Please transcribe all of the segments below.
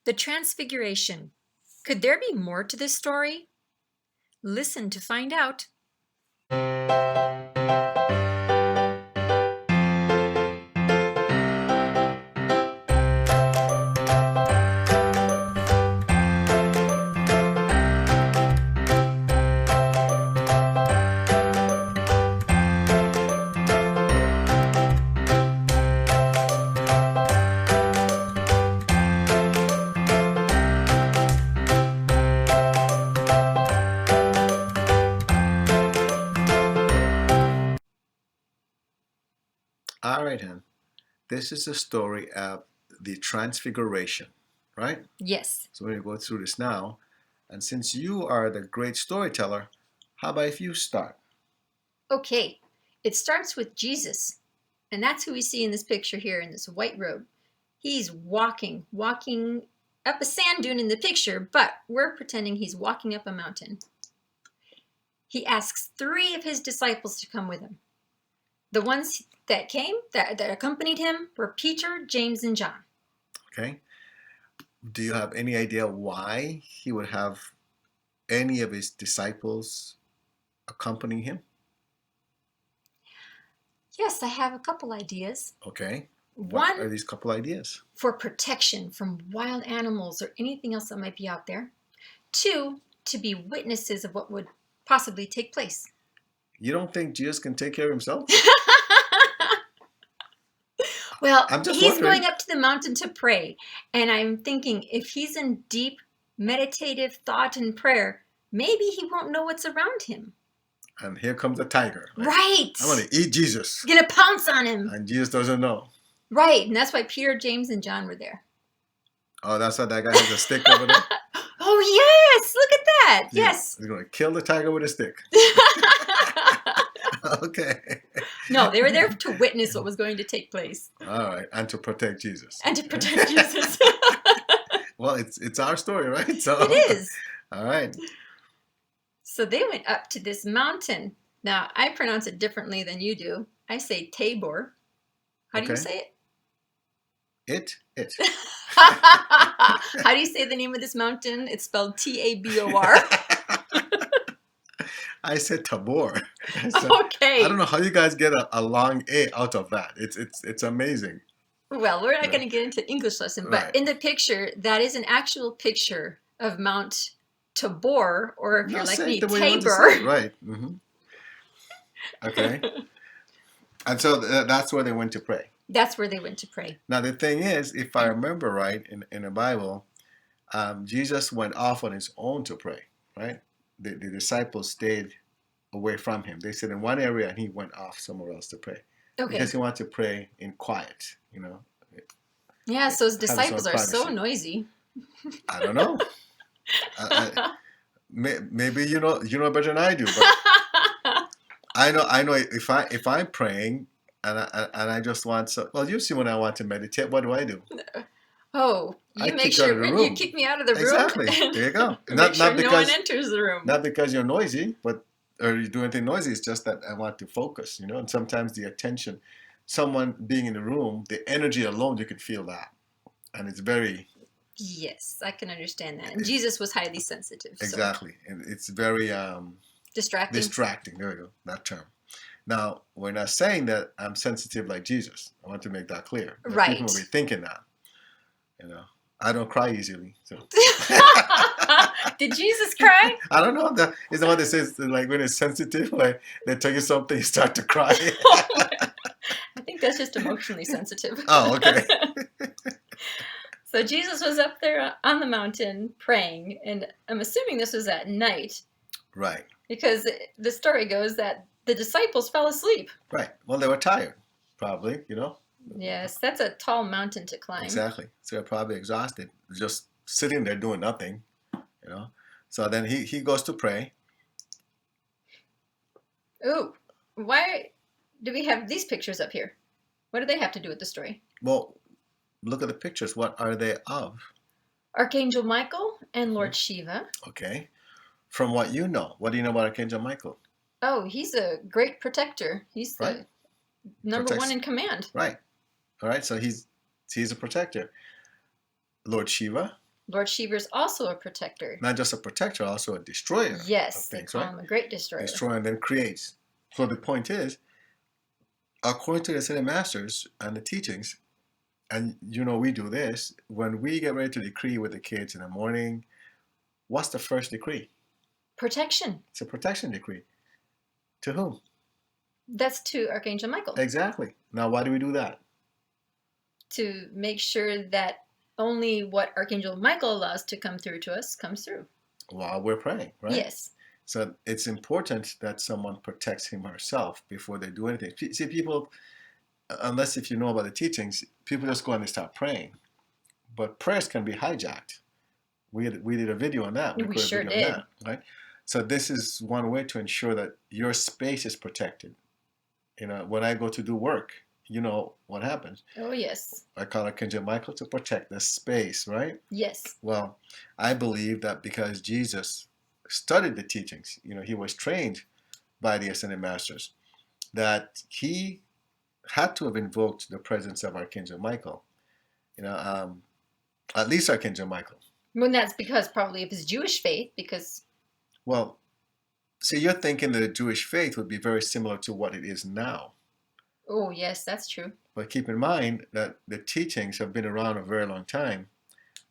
The Transfiguration. Could there be more to this story? Listen to find out. All right, Hen. This is the story of the Transfiguration, right? Yes. So we're going to go through this now. And since you are the great storyteller, how about if you start? Okay. It starts with Jesus. And that's who we see in this picture here in this white robe. He's walking up a sand dune in the picture, but we're pretending he's walking up a mountain. He asks 3 of his disciples to come with him. The ones that accompanied him were Peter, James, and John. Okay. Do you have any idea why he would have any of his disciples accompany him? Yes, I have a couple ideas. Okay. What One, are these couple ideas? for protection from wild animals or anything else that might be out there. 2, to be witnesses of what would possibly take place. You don't think Jesus can take care of himself? Well, I'm just he's wondering. going up to the mountain to pray. And I'm thinking if he's in deep meditative thought and prayer, maybe he won't know what's around him. And here comes a tiger. Like, Right. I'm going to eat Jesus. Gonna pounce on him. And Jesus doesn't know. Right. And that's why Peter, James, and John were there. Oh, that's why that guy has a stick over there? Oh, yes. Look at that. Yeah, Yes. He's going to kill the tiger with a stick. Okay. No, they were there to witness what was going to take place. All right. And to protect Jesus. And to protect Jesus. Well, it's our story, right? So It is. All right. So they went up to this mountain. Now, I pronounce it differently than you do. I say Tabor. How do you Okay. say it? It. How do you say the name of this mountain? It's spelled Tabor. I said Tabor. So, Okay. I don't know how you guys get a long A out of that. It's amazing. Well, we're not Right. going to get into English lesson, but Right. in the picture, that is an actual picture of Mount Tabor, or if you're No, like say me, it the way you want to say Tabor. it. Right. Okay. And so that's where they went to pray. That's where they went to pray. Now the thing is, if I remember right, in the Bible, Jesus went off on his own to pray. Right. The disciples stayed away from him. They stayed in one area, and he went off somewhere else to pray Okay. because he wanted to pray in quiet. Yeah, so his Have his own disciples are so privacy. noisy. I don't know. Maybe you know better than I do, but I know if I'm praying and I just want well, you see, when I want to meditate, what do? Oh, I you make kick you out sure of the you room. kick me out of the room. Exactly. There you go. Make Not sure no because one enters the room. not because you're noisy, or you do anything noisy. It's just that I want to focus, and sometimes the attention, someone being in the room, the energy alone, you can feel that, and it's very Yes, I can understand that. And Jesus was highly sensitive. So exactly, and it's very distracting. distracting. There we go, that term. Now, we're not saying that I'm sensitive like Jesus. I want to make that clear. But Right. people will be thinking that. I don't cry easily. So Did Jesus cry? I don't know. Is that what they say? Like when it's sensitive, like they tell you something, you start to cry. I think that's just emotionally sensitive. Oh, okay. So Jesus was up there on the mountain praying, and I'm assuming this was at night Right. because the story goes that the disciples fell asleep. Right. Well, they were tired, probably. Yes, that's a tall mountain to climb. Exactly. So they're probably exhausted, just sitting there doing nothing. So then he goes to pray. Ooh, why do we have these pictures up here? What do they have to do with the story? Well, look at the pictures. What are they of? Archangel Michael and Lord Shiva. Okay. From what you know, what do you know about Archangel Michael? Oh, he's a great protector. He's the Right. number Protects- one in command. Right. All right. So he's a protector. Lord Shiva. Lord Shiva is also a protector. Not just a protector, also a destroyer of Yes, they things, call right? him a great destroyer. Destroy and then creates. So the point is, according to the Ascended Masters and the teachings, and we do this, when we get ready to decree with the kids in the morning, what's the first decree? Protection. It's a protection decree. To whom? That's to Archangel Michael. Exactly. Now, why do we do that? To make sure that only what Archangel Michael allows to come through to us comes through. While we're praying, right? Yes. So it's important that someone protects him or herself before they do anything. See, people, unless if you know about the teachings, people just go and they start praying. But prayers can be hijacked. We did a video on that. We sure did. On that, right? So this is one way to ensure that your space is protected. When I go to do work, you know what happens. Oh, yes. I call Archangel Michael to protect the space, right? Yes. Well, I believe that because Jesus studied the teachings, he was trained by the Ascended Masters, that he had to have invoked the presence of Archangel Michael, at least Archangel Michael. Well, that's because probably of his Jewish faith, because... Well, see, you're thinking that the Jewish faith would be very similar to what it is now. Oh, yes, that's true. But keep in mind that the teachings have been around a very long time,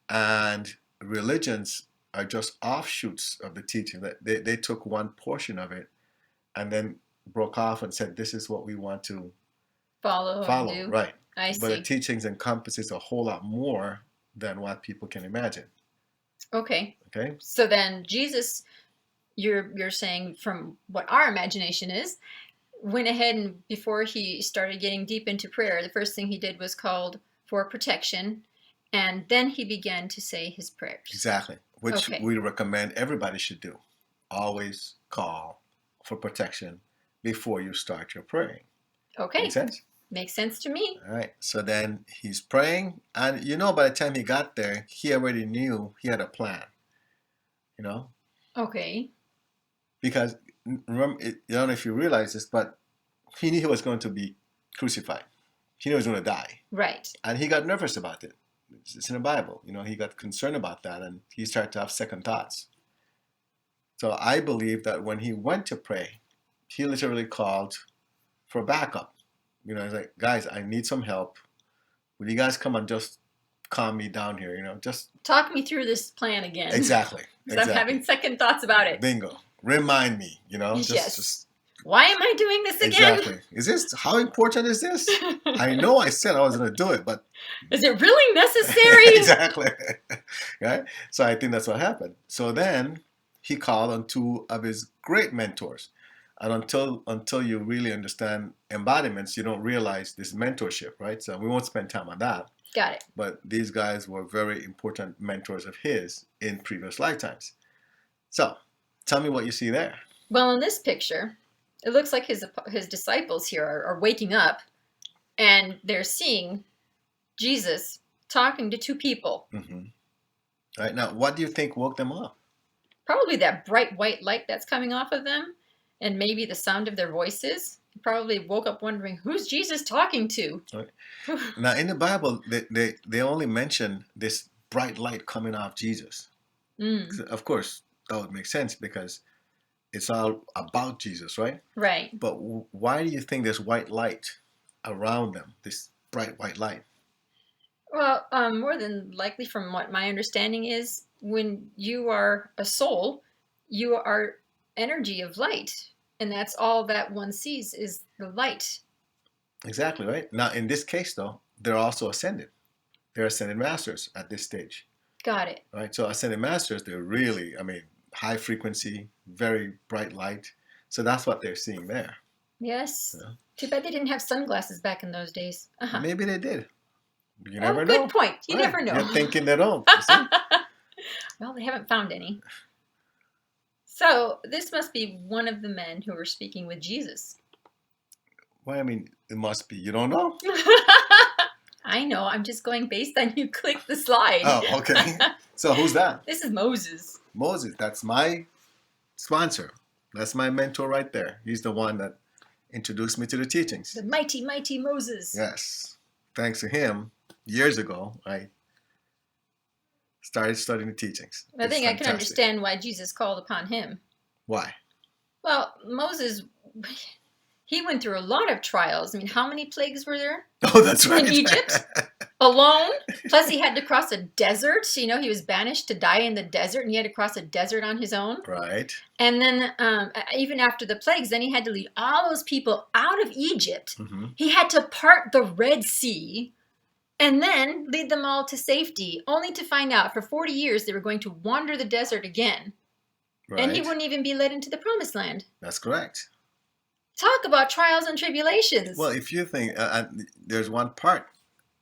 and religions are just offshoots of the teaching. That they took one portion of it and then broke off and said, this is what we want to follow. Do. Right. I see. But the teachings encompasses a whole lot more than what people can imagine. Okay. Okay. So then Jesus, you're saying from what our imagination is, went ahead and before he started getting deep into prayer, the first thing he did was called for protection, and then he began to say his prayers. Exactly. Which we recommend everybody should do. Always call for protection before you start your praying. Okay. Make sense? Makes sense to me. All right. So then he's praying, and by the time he got there, he already knew he had a plan. Okay. Because remember, I don't know if you realize this, but he knew he was going to be crucified. He knew he was going to die. Right. And he got nervous about it. It's in the Bible. He got concerned about that, and he started to have second thoughts. So I believe that when he went to pray, he literally called for backup. He's like, guys, I need some help. Will you guys come and just calm me down here? Just talk me through this plan again. Exactly. Because I'm having second thoughts about it. Bingo. Remind me. Just why am I doing this again? Exactly. How important is this? I know I said I was going to do it, but is it really necessary? Exactly. Right. So I think that's what happened. So then he called on two of his great mentors. And until you really understand embodiments, you don't realize this mentorship, right? So we won't spend time on that. Got it. But these guys were very important mentors of his in previous lifetimes. So tell me what you see there. Well, in this picture, it looks like his disciples here are waking up, and they're seeing Jesus talking to two people. Mm-hmm. All right. Now, what do you think woke them up? Probably that bright white light that's coming off of them. And maybe the sound of their voices. He probably woke up wondering, who's Jesus talking to? Right. Now, in the Bible, they only mention this bright light coming off Jesus. Of course, that would make sense because it's all about Jesus, right? Right. But why do you think there's white light around them, this bright white light? Well, more than likely from what my understanding is, when you are a soul, you are energy of light, and that's all that one sees is the light. Exactly, right? Now, in this case, though, they're also ascended. They're ascended masters at this stage. Got it. Right? So ascended masters, they're really, high frequency, very bright light. So that's what they're seeing there. Yes. Too bad they didn't have sunglasses back in those days. Maybe they did. You never know. Good point. You never know. You're thinking they don't. You see? Well, they haven't found any. So this must be one of the men who were speaking with Jesus. Well, it must be. You don't know? I know. I'm just going based on you click the slide. Oh, okay. So who's that? This is Moses. Moses. That's my sponsor. That's my mentor right there. He's the one that introduced me to the teachings. The mighty, mighty Moses. Yes. Thanks to him, years ago, I started studying the teachings. I It's think I can fantastic. understand why Jesus called upon him. Why? Well, Moses, he went through a lot of trials. I mean, how many plagues were there Oh, that's right. in Egypt? Alone? Plus, he had to cross a desert. You know, he was banished to die in the desert, and he had to cross a desert on his own. Right. And then, even after the plagues, then he had to lead all those people out of Egypt. Mm-hmm. He had to part the Red Sea and then lead them all to safety, only to find out for 40 years they were going to wander the desert again. Right. And he wouldn't even be led into the promised land. That's correct. Talk about trials and tribulations. Well, if you think, there's one part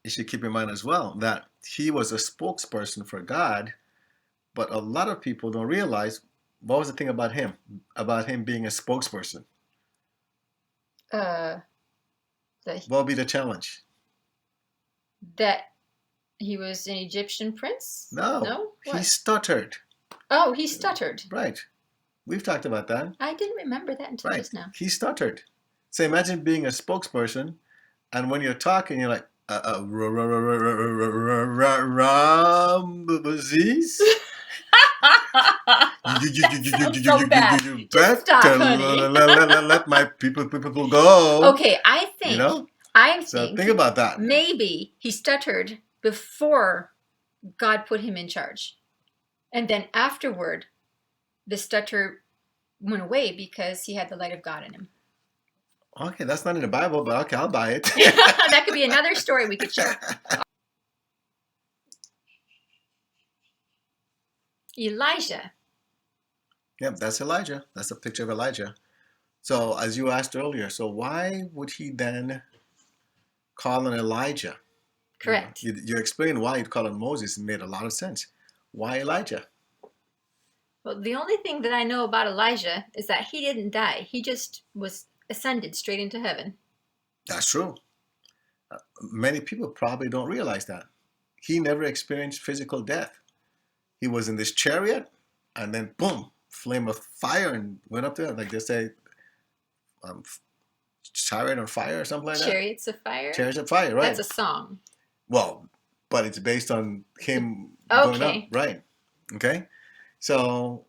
you should keep in mind as well, that he was a spokesperson for God, but a lot of people don't realize what was the thing about him being a spokesperson. What would be the challenge? That he was an Egyptian prince? No. What? He stuttered. Oh, he stuttered. Right. We've talked about that. I didn't remember that until Right. just now. He stuttered. So imagine being a spokesperson, and when you're talking, you're like, Ramses? So bad. You Just stop, honey. let my people go. Okay, I think. You know? So think about that. Maybe he stuttered before God put him in charge. And then afterward, the stutter went away because he had the light of God in him. Okay, that's not in the Bible, but okay, I'll buy it. That could be another story we could share. Elijah. Yep, that's Elijah. That's a picture of Elijah. So, as you asked earlier, so why would he then call on Elijah? Correct. You explained why he'd call on Moses. It made a lot of sense. Why Elijah? Well, the only thing that I know about Elijah is that he didn't die. He just was ascended straight into heaven. That's true. Many people probably don't realize that. He never experienced physical death. He was in this chariot, and then boom, flame of fire, and went up there, like they say, chariot on fire or something like that. Chariots of fire? Chariots of fire, right. That's a song. Well, but it's based on him going up, right? Okay. So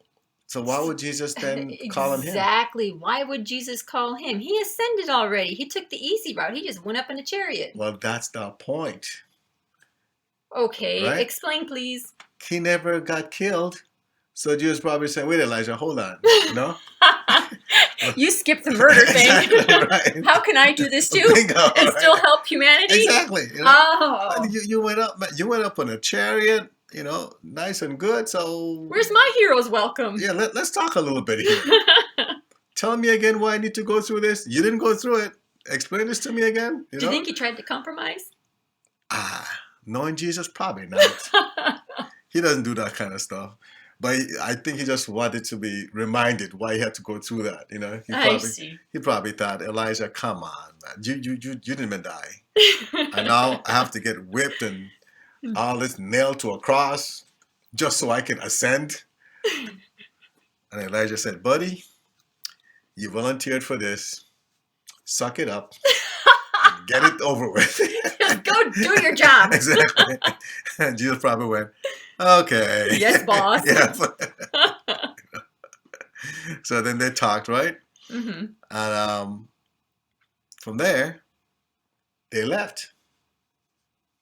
why would Jesus then call on him? Exactly. Why would Jesus call him? He ascended already. He took the easy route. He just went up in a chariot. Well, that's the point. Okay. Right? Explain, please. He never got killed. So Jesus probably said, wait, Elijah, hold on. You know? You skipped the murder thing. Exactly, right. How can I do this too? Bingo, and right? Still help humanity? Exactly. You know? Oh. You went up on a chariot, you know, nice and good. So where's my hero's welcome? Yeah, let's talk a little bit here. Tell me again why I need to go through this. You didn't go through it. Explain this to me again. Do you think he tried to compromise? Knowing Jesus, probably not. He doesn't do that kind of stuff. But I think he just wanted to be reminded why he had to go through that. You know, he probably thought, Elijah, come on, man, you didn't even die, and now I have to get whipped and all this nailed to a cross just so I can ascend. And Elijah said, buddy, you volunteered for this. Suck it up. And get it over with. Just go do your job. Exactly. And Jesus probably went, okay. Yes, boss. Yeah. So then they talked, right? Mm-hmm. And from there, they left.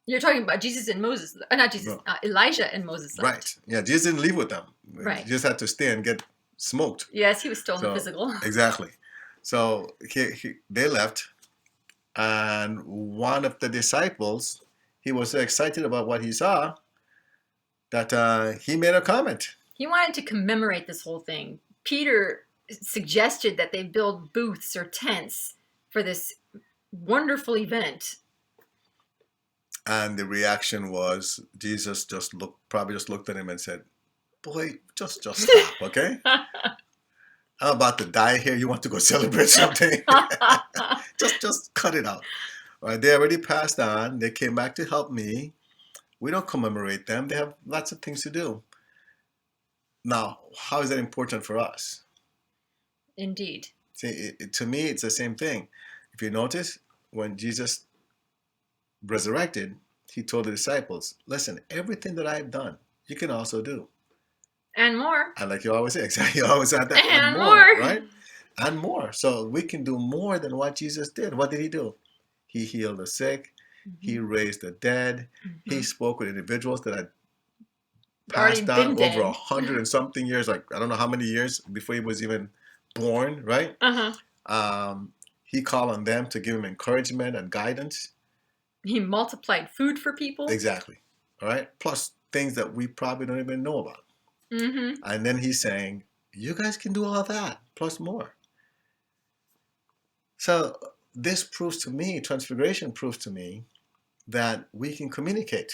You're talking about Jesus and Moses. Not Jesus. No. Elijah and Moses left. Right. Yeah, Jesus didn't leave with them. Right. He just had to stay and get smoked. Yes, he was still in the physical. Exactly. So they left. And one of the disciples, he was so excited about what he saw that he made a comment. He wanted to commemorate this whole thing. Peter suggested that they build booths or tents for this wonderful event. And the reaction was Jesus probably just looked at him and said, boy, just stop, okay? I'm about to die here. You want to go celebrate something? just cut it out. All right, they already passed on. They came back to help me. We don't commemorate them. They have lots of things to do. Now, how is that important for us? Indeed. See, to me, it's the same thing. If you notice, when Jesus resurrected, he told the disciples, listen, everything that I've done, you can also do. And more. And like you always say, exactly, you always add that, And more, more. right? And more. So we can do more than what Jesus did. What did he do? He healed the sick. He raised the dead. He spoke with individuals that had Already passed been on dead. over 100 and something years, like I don't know how many years before he was even born, right? He called on them to give him encouragement and guidance. He multiplied food for people. Exactly. All right. Plus things that we probably don't even know about. And then he's saying, you guys can do all that, plus more. So this proves to me, Transfiguration proves to me, that we can communicate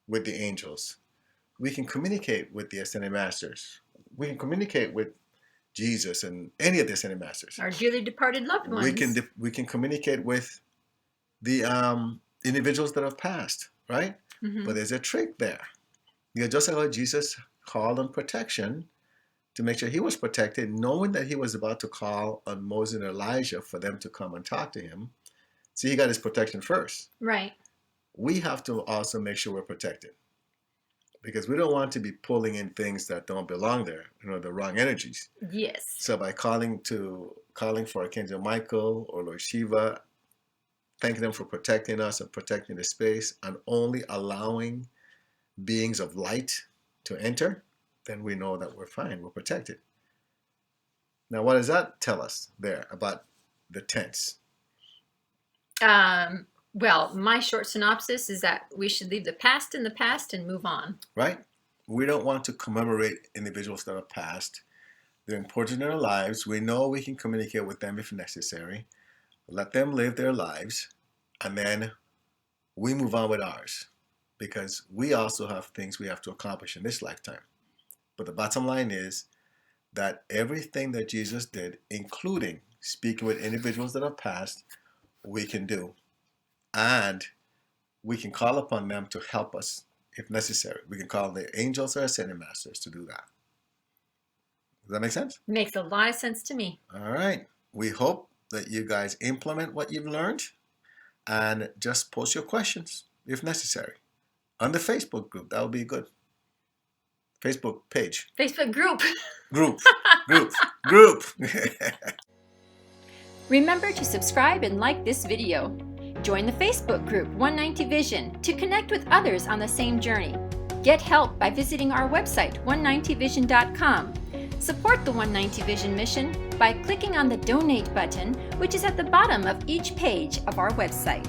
with the angels. We can communicate with the ascended masters. We can communicate with Jesus and any of the ascended masters. Our dearly departed loved ones. We can communicate with the individuals that have passed, right? But there's a trick there. Because just like how Jesus called on protection to make sure he was protected, knowing that he was about to call on Moses and Elijah for them to come and talk to him. See, he got his protection first. Right. We have to also make sure we're protected, because we don't want to be pulling in things that don't belong there, the wrong energies. Yes. So by calling for Archangel Michael or Lord Shiva, thanking them for protecting us and protecting the space, and only allowing beings of light to enter, then we know that we're fine, we're protected. Now, what does that tell us there about the tense? Well, my short synopsis is that we should leave the past in the past and move on. Right? We don't want to commemorate individuals that are past. They're important in our lives. We know we can communicate with them if necessary. Let them live their lives, and then we move on with ours, because we also have things we have to accomplish in this lifetime. But the bottom line is that everything that Jesus did, including speaking with individuals that have passed, we can do. And we can call upon them to help us if necessary. We can call the angels or ascended masters to do that. Does that make sense? Makes a lot of sense to me. All right. We hope that you guys implement what you've learned, and just post your questions if necessary on the Facebook group. That would be good. Facebook page. Facebook group. Group. Remember to subscribe and like this video. Join the Facebook group 190 Vision to connect with others on the same journey. Get help by visiting our website 190vision.com. Support the 190 Vision mission by clicking on the donate button, which is at the bottom of each page of our website.